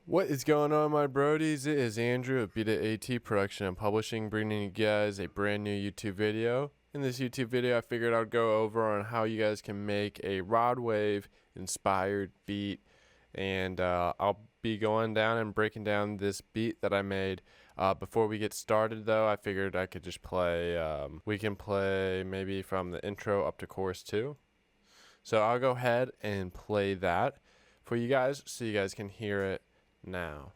What is going on, my brodies? It is Andrew of Beat It AT Production and Publishing, bringing you guys a brand new YouTube video. In this YouTube video, I figured I'd go over on how you guys can make a rod wave inspired beat, and I'll be going down and breaking down this beat that I made. Before we get started, though, I figured I could just play. We can play maybe from the intro up to chorus 2. So I'll go ahead and play that for you guys, so you guys can hear it now.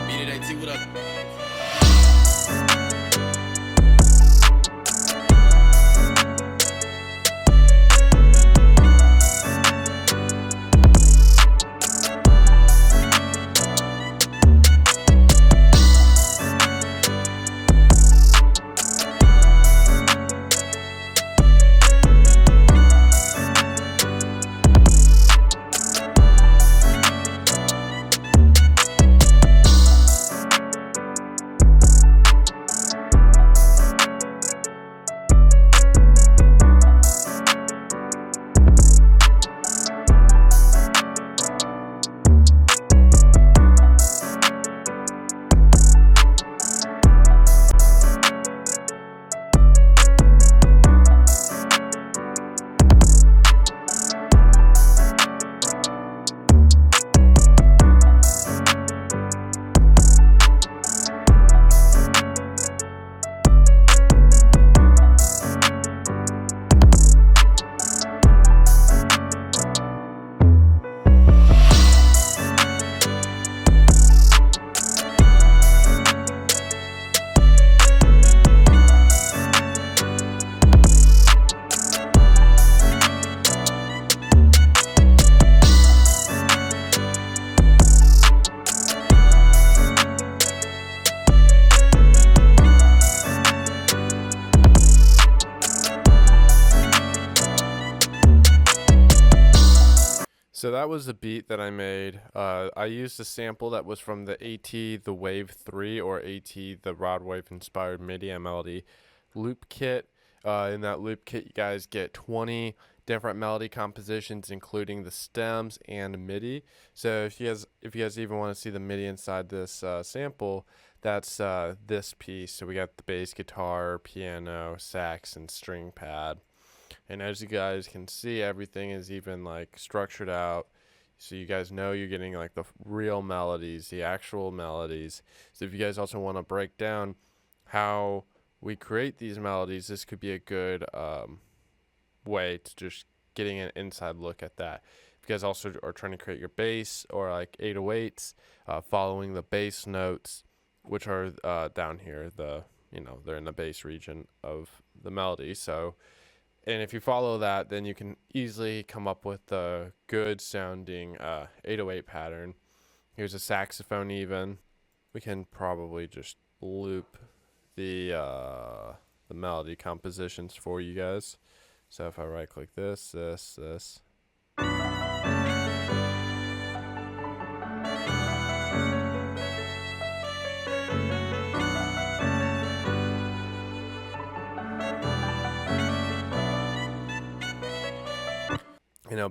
Beat It AT, what up? So that was the beat that I made. I used a sample that was from the AT the Wave 3 or AT the Rod Wave Inspired MIDI melody loop kit. In that loop kit, you guys get 20 different melody compositions, including the stems and MIDI. So if you guys even want to see the MIDI inside this sample, that's this piece. So we got the bass guitar, piano, sax, and string pad. And as you guys can see, everything is even like structured out, so you guys know you're getting like the real melodies, the actual melodies. So if you guys also want to break down how we create these melodies, this could be a good way to just getting an inside look at that. If you guys also are trying to create your bass or like 808s, following the bass notes, which are down here, they're in the bass region of the melody. And if you follow that, then you can easily come up with a good sounding 808 pattern. Here's a saxophone even. We can probably just loop the melody compositions for you guys. So if I right click this.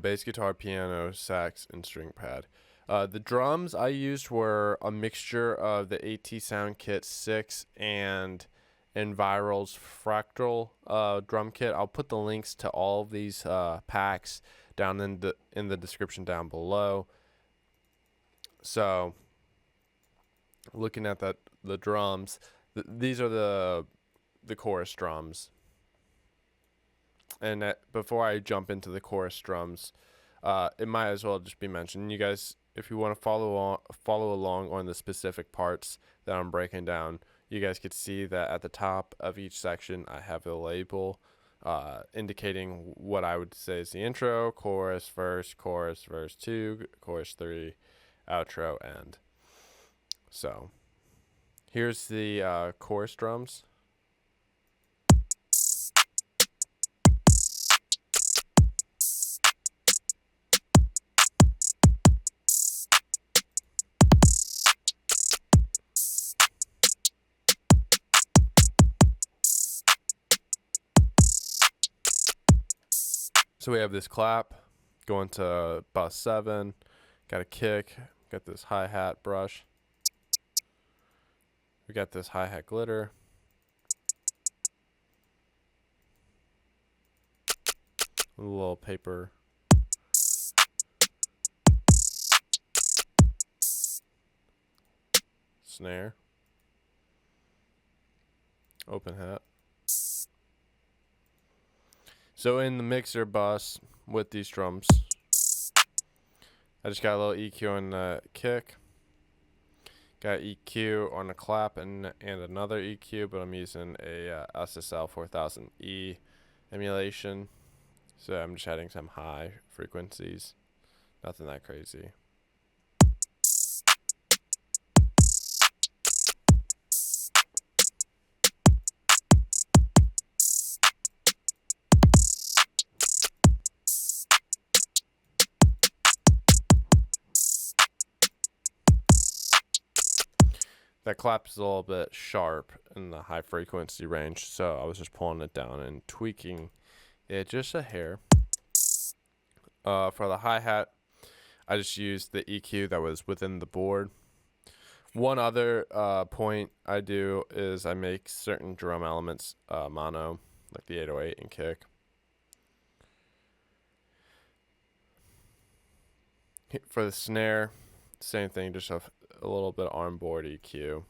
Bass guitar, piano, sax, and string pad. The drums I used were a mixture of the AT Sound Kit 6 and Viral's Fractal drum kit. I'll put the links to all of these packs down in the description down below. So, looking at the drums, these are the chorus drums. And before I jump into the chorus drums, it might as well just be mentioned. You guys, if you want to follow along on the specific parts that I'm breaking down, you guys could see that at the top of each section, I have a label indicating what I would say is the intro, chorus, verse 2, chorus 3, outro, end. So here's the chorus drums. So we have this clap going to bus 7, got a kick, got this hi-hat brush, we got this hi-hat glitter, a little paper snare, open hat. So in the mixer bus with these drums, I just got a little EQ on the kick, got EQ on the clap and another EQ, but I'm using a SSL 4000E emulation. So I'm just adding some high frequencies, nothing that crazy. That clap is a little bit sharp in the high frequency range, so I was just pulling it down and tweaking it just a hair. For the hi-hat, I just used the EQ that was within the board. One other point I do is I make certain drum elements mono, like the 808 and kick. For the snare, same thing, just a little bit on board EQ.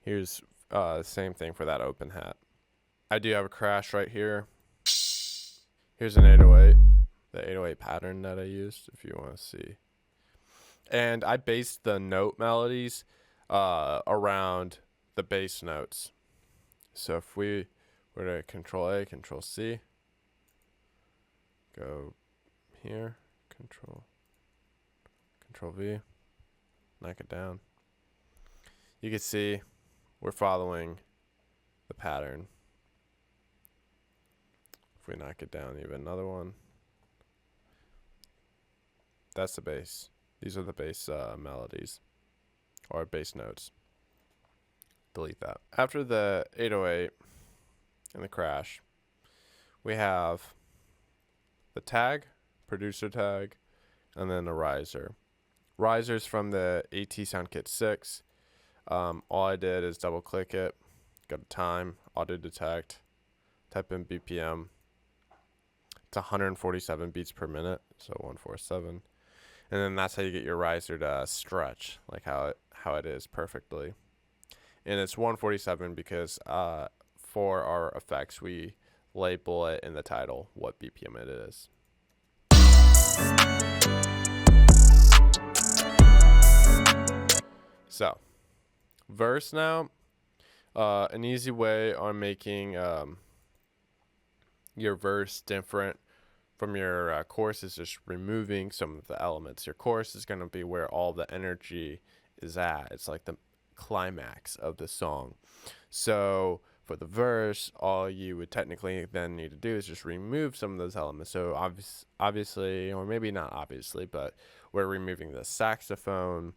Here's the same thing for that open hat. I do have a crash right here. Here's an 808, the 808 pattern that I used, if you want to see. And I based the note melodies around the bass notes. So if we were to Control A, Control C, go here, Control V, knock it down. You can see we're following the pattern. If we knock it down, even another one. That's the bass. These are the bass melodies or bass notes. Delete that. After the 808 and the crash, we have the tag, producer tag, and then the riser. Riser's from the AT SoundKit 6. All I did is double click it, go to time, auto detect, type in BPM. It's 147 beats per minute, so 147. And then that's how you get your riser to stretch, like how it is perfectly. And it's 147 because for our effects, we label it in the title what BPM it is. So, verse now. An easy way on making your verse different from your chorus is just removing some of the elements. Your chorus is going to be where all the energy is at. It's like the climax of the song. So for the verse, all you would technically then need to do is just remove some of those elements. So obviously, or maybe not obviously, but we're removing the saxophone,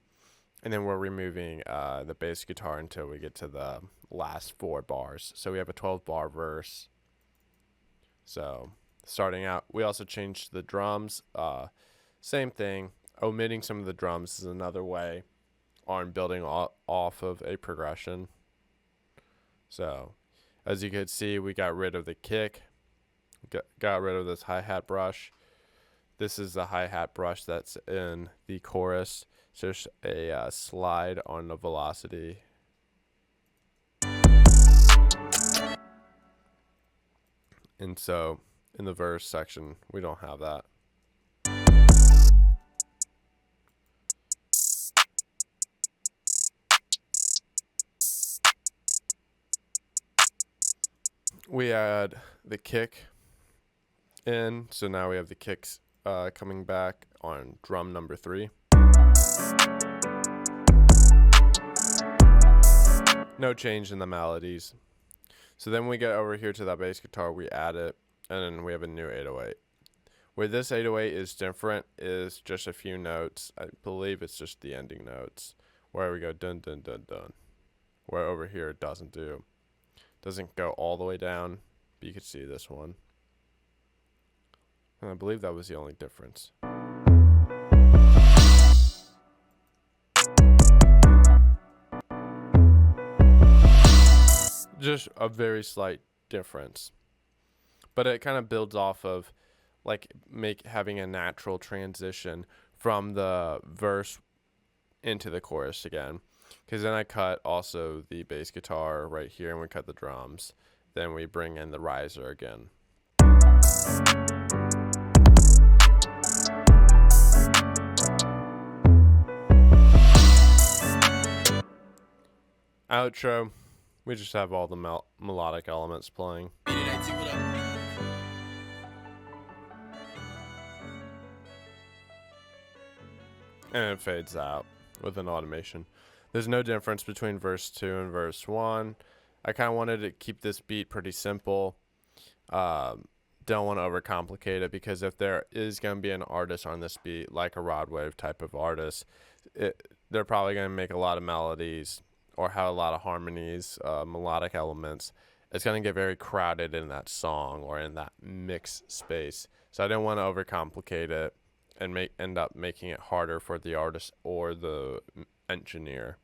and then we're removing the bass guitar until we get to the last 4 bars. So we have a 12-bar verse. So starting out, we also changed the drums. Same thing. Omitting some of the drums is another way on building off of a progression. So as you can see, we got rid of the kick, got rid of this hi-hat brush. This is the hi-hat brush that's in the chorus. So just a slide on the velocity. And so in the verse section, we don't have that. We add the kick in. So now we have the kicks coming back on drum number 3. No change in the melodies. So then we get over here to that bass guitar, we add it, and then we have a new 808. Where this 808 is different is just a few notes. I believe it's just the ending notes. Where we go dun dun dun dun. Where over here it doesn't go all the way down, but you can see this one. And I believe that was the only difference. Just a very slight difference. But it kind of builds off of like having a natural transition from the verse into the chorus again. Because then I cut also the bass guitar right here, and we cut the drums. Then we bring in the riser again. Outro, we just have all the melodic elements playing. Beat It AT, what up? And it fades out with an automation. There's no difference between verse 2 and verse 1. I kind of wanted to keep this beat pretty simple. Don't want to overcomplicate it, because if there is going to be an artist on this beat, like a Rod Wave type of artist, they're probably going to make a lot of melodies or have a lot of harmonies, melodic elements. It's going to get very crowded in that song or in that mix space. So I didn't want to overcomplicate it and end up making it harder for the artist or the engineer.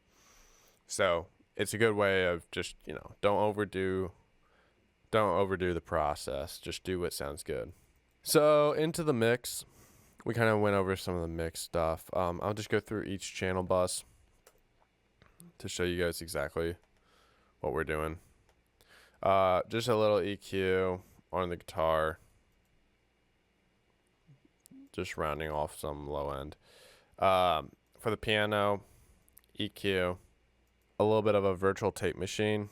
So it's a good way of just, don't overdo the process. Just do what sounds good. So into the mix, we kind of went over some of the mix stuff. I'll just go through each channel bus to show you guys exactly what we're doing. Just a little EQ on the guitar, just rounding off some low end. For the piano, EQ, a little bit of a virtual tape machine.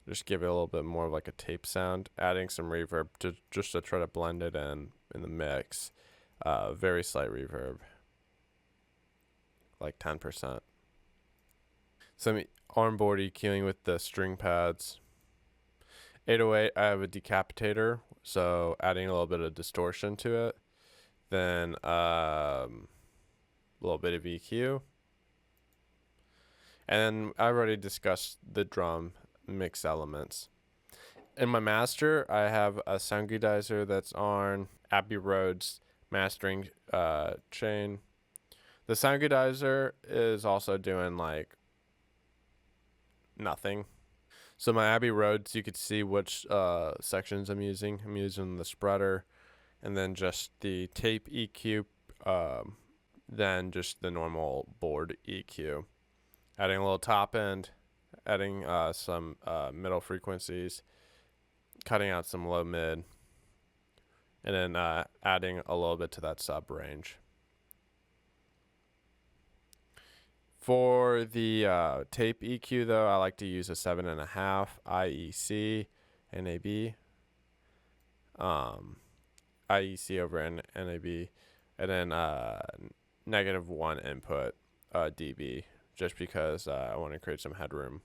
Just give it a little bit more of like a tape sound, adding some reverb to try to blend it in the mix. Very slight reverb, like 10%. Some onboard EQing with the string pads. 808, I have a decapitator, so adding a little bit of distortion to it. Then a little bit of EQ. And then I've already discussed the drum mix elements. In my master, I have a sound guidizer that's on Abbey Road's mastering chain. The sound guidizer is also doing like nothing. So my Abbey Roads, you could see which sections I'm using. I'm using the spreader, and then just the tape EQ, then just the normal board EQ. Adding a little top end, adding some middle frequencies, cutting out some low mid, and then adding a little bit to that sub range. For the tape EQ, though, I like to use a 7.5 IEC NAB. IEC over NAB, and then -1 input dB, just because I want to create some headroom.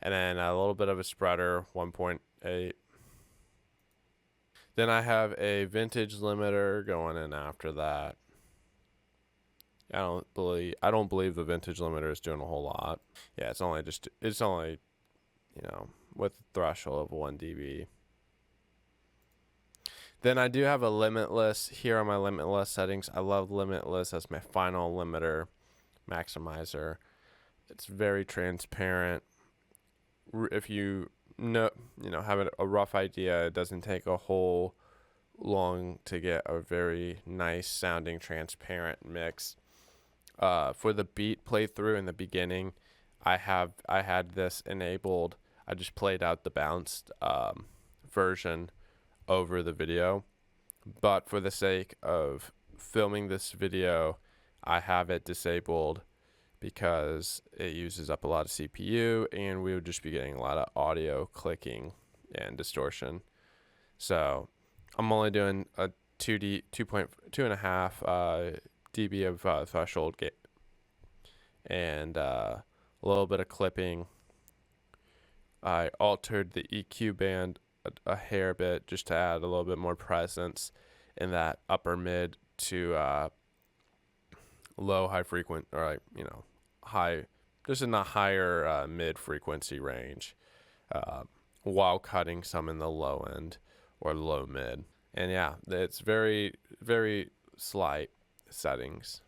And then a little bit of a spreader, 1.8. Then I have a vintage limiter going in after that. I don't believe the vintage limiter is doing a whole lot. Yeah, it's only with a threshold of 1 dB. Then I do have a limitless here on my limitless settings. I love limitless as my final limiter maximizer. It's very transparent. If you have a rough idea, it doesn't take a whole long to get a very nice sounding transparent mix. For the beat playthrough in the beginning, I had this enabled. I just played out the bounced version over the video, but for the sake of filming this video, I have it disabled because it uses up a lot of CPU, and we would just be getting a lot of audio clicking and distortion. So I'm only doing a 2.5 dB of threshold gate, and a little bit of clipping. I altered the EQ band a hair bit just to add a little bit more presence in that upper mid to low high frequency, or like high, just in the higher mid frequency range, while cutting some in the low end or low mid. And yeah, it's very, very slight settings.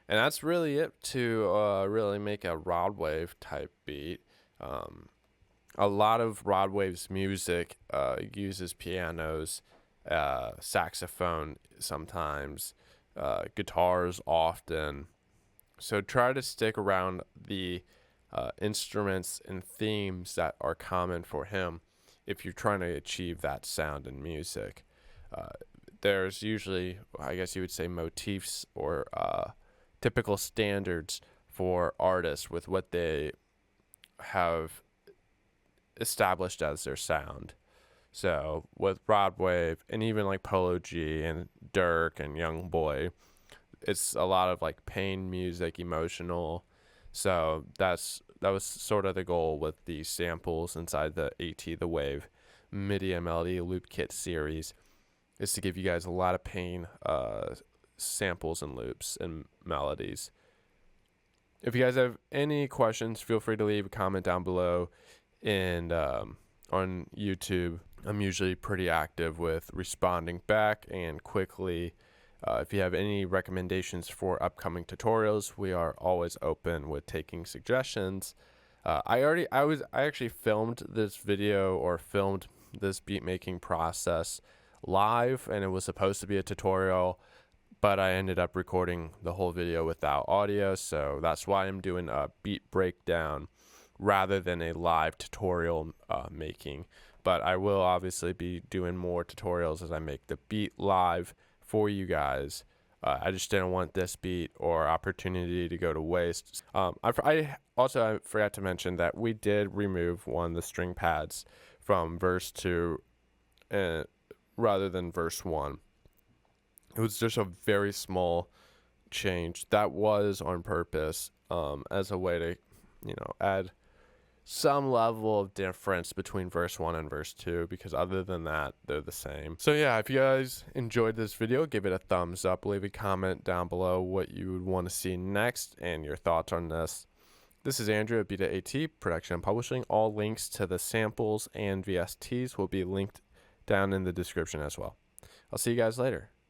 And that's really it to really make a rod wave type beat. A lot of rod wave's music uses pianos, saxophone sometimes, guitars often. So try to stick around the instruments and themes that are common for him if you're trying to achieve that sound in music. There's usually, I guess you would say, motifs or typical standards for artists with what they have established as their sound. So with Rod Wave and even like Polo G and Dirk and Young Boy, it's a lot of like pain music, emotional. So that was sort of the goal with the samples inside the AT the Wave MIDI and Melody Loop Kit series, is to give you guys a lot of pain samples and loops and melodies. If you guys have any questions, feel free to leave a comment down below. And on YouTube, I'm usually pretty active with responding back and quickly. If you have any recommendations for upcoming tutorials, we are always open with taking suggestions. I actually filmed this video or filmed this beat making process live, and it was supposed to be a tutorial, but I ended up recording the whole video without audio, so that's why I'm doing a beat breakdown rather than a live tutorial making. But I will obviously be doing more tutorials as I make the beat live for you guys. I just didn't want this beat or opportunity to go to waste. I forgot to mention that we did remove one of the string pads from verse 2 rather than verse 1. It was just a very small change that was on purpose as a way to, add some level of difference between verse 1 and verse 2, because other than that, they're the same. So yeah, if you guys enjoyed this video, give it a thumbs up, leave a comment down below what you would want to see next and your thoughts on this. This is Andrew at Beat It AT, production and publishing. All links to the samples and VSTs will be linked down in the description as well. I'll see you guys later.